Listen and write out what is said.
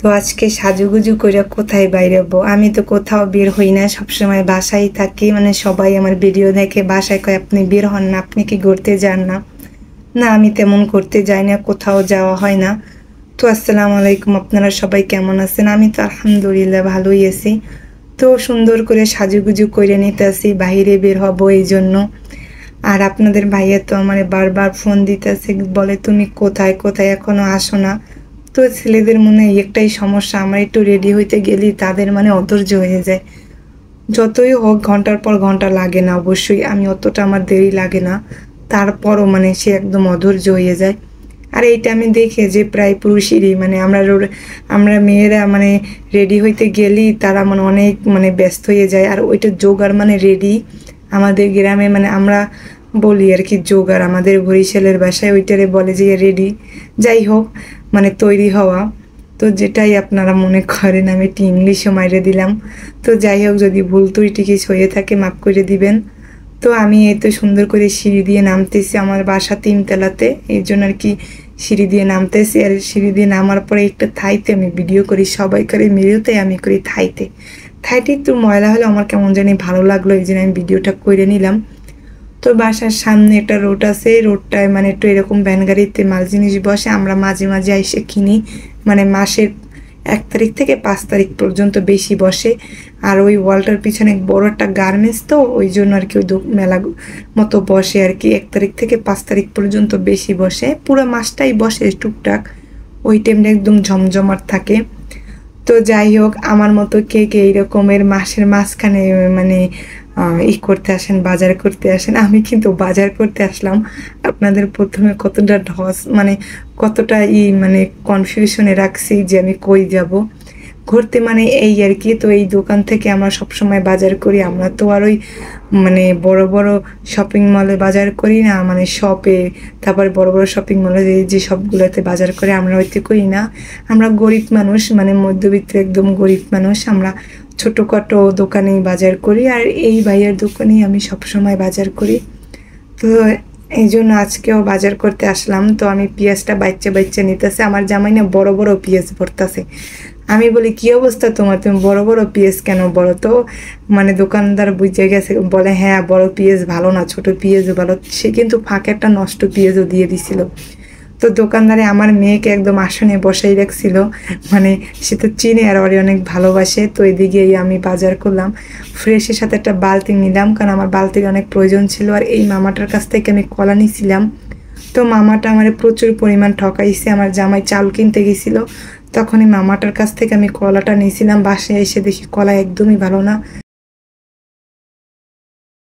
তো আজকে সাজুগুজু করে কোথায় বাইরেবো? আমি তো কোথাও বের হই না, সবসময় বাসায় থাকি। মানে সবাই আমার ভিডিও দেখে বাসায় কয় আপনি বের হন না, আপনি কি ঘুরতে যান না? না, আমি তেমন করতে যাই না, কোথাও যাওয়া হয় না। তো আসসালামু আলাইকুম, আপনারা সবাই কেমন আছেন? আমি তো আলহামদুলিল্লাহ ভালোই আছি। তো সুন্দর করে সাজুগুজু করে নিতে আসি, বাহিরে বের হবো এই জন্য। আর আপনাদের ভাইয়া তো আমার বারবার ফোন দিতেছে, বলে তুমি কোথায় কোথায় এখনো আসো না। তো ছেলেদের মনে একটাই সমস্যা, আমরা একটু রেডি হইতে গেলি তাদের মানে অধৈর্য হয়ে যায়। যতই হোক ঘন্টার পর ঘন্টা লাগে না, অবশ্যই আমি অতটা আমার দেরি লাগে না, তারপরও মানে সে একদম অধৈর্য হয়ে যায়। আর এইটা আমি দেখে যে প্রায় পুরুষেরই মানে আমরা মেয়েরা মানে রেডি হইতে গেলেই তারা মানে অনেক মানে ব্যস্ত হয়ে যায়। আর ওইটা জোগাড় মানে রেডি, আমাদের গ্রামে মানে আমরা বলি আর কি জোগাড়, আমাদের বরিশালের ভাষায় ওইটারে বলে যে রেডি। যাই হোক, মানে তৈরি হওয়া। তো যেটাই আপনারা মনে করেন, আমি একটি ইংলিশও মাইরে দিলাম। তো যাই হোক, যদি ভুল ত্রুটি কিছু হয়ে থাকে মাফ করে দিবেন। তো আমি এই তো সুন্দর করে সিঁড়ি দিয়ে নামতেছি, আমার বাসা 3 তলাতে, এই জন্য আর কি সিঁড়ি দিয়ে নামতেছি। আর সিঁড়ি দিয়ে নামার পরে একটা থাইতে আমি ভিডিও করি, সবাই করে মেরেওতে আমি করি থাইতে। থাইতে একটু ময়লা হলে আমার কেমন জানি ভালো লাগলো, এই জন্য আমি ভিডিওটা করে নিলাম। তো বাসার সামনে একটা রোড আছে, রোডটায় মানে একটু এরকম ভ্যান গাড়িতে মাল জিনিস বসে, আমরা মাঝে মাঝে এসে কিনি। মানে মাসের 1 তারিখ থেকে 5 তারিখ পর্যন্ত বেশি বসে। আর ওই ওয়ালটার পিছনে বড় একটা গার্মেন্টস, তো ওই জন্য আর কি ওই মেলা মতো বসে আর কি। 1 তারিখ থেকে 5 তারিখ পর্যন্ত বেশি বসে, পুরো মাসটাই বসে টুকটাক। ওই টাইমটা একদম জমজমাট থাকে। তো যাই হোক, আমার মতো কে কে এইরকমের মাসের মাঝখানে মানে করতে আসেন, বাজার করতে আসেন? আমি কিন্তু বাজার করতে আসলাম। আপনাদের প্রথমে কতটা মানে কতটা মানে কনফিউশনে রাখছি যে আমি কই যাব ঘুরতে, মানে এই আর কি। তো এই দোকান থেকে আমরা সবসময় বাজার করি, আমরা তো আর ওই মানে বড় বড় শপিং মলে বাজার করি না, মানে শপে। তারপর বড় বড় শপিং মলে যে সবগুলোতে বাজার করে আমরা হইতে করি না। আমরা গরিব মানুষ, মানে মধ্যবিত্ত একদম গরিব মানুষ, আমরা ছোটোখাটো দোকানেই বাজার করি। আর এই ভাইয়ের দোকানেই আমি সবসময় বাজার করি। তো এই জন্য আজকেও বাজার করতে আসলাম। তো আমি পেঁয়াজটা বাচ্চা নিতেছে, আমার জামাই না বড় বড় পেঁয়াজ ভরতেছে। আমি বলি কি অবস্থা তোমার, তুমি বড় বড় পেঁয়াজ কেন বলো তো? মানে দোকানদার বুঝে গেছে, বলে হ্যাঁ বড় পেঁয়াজ ভালো না, ছোট পেঁয়াজও ভালো। সে কিন্তু ফাঁকে একটা নষ্ট পেঁয়াজও দিয়ে দিছিল। তো দোকানদারে আমার মেয়েকে একদম আসনে বসাই রাখছিল, মানে সে তো চিনে আর ওরে অনেক ভালোবাসে। তো এদিকেই আমি বাজার করলাম, ফ্রেশের সাথে একটা বালতি নিলাম, কারণ আমার বালতির অনেক প্রয়োজন ছিল। আর এই মামাটার কাছ থেকে আমি কলা নিছিলাম। তো মামাটা আমার প্রচুর পরিমাণ ঠকাইছে, আমার জামাই চাল কিনতে গেছিল, তখনই মামাটার কাছ থেকে আমি কলাটা নিয়েছিলাম। বাসায় এসে দেখি কলা একদমই ভালো না,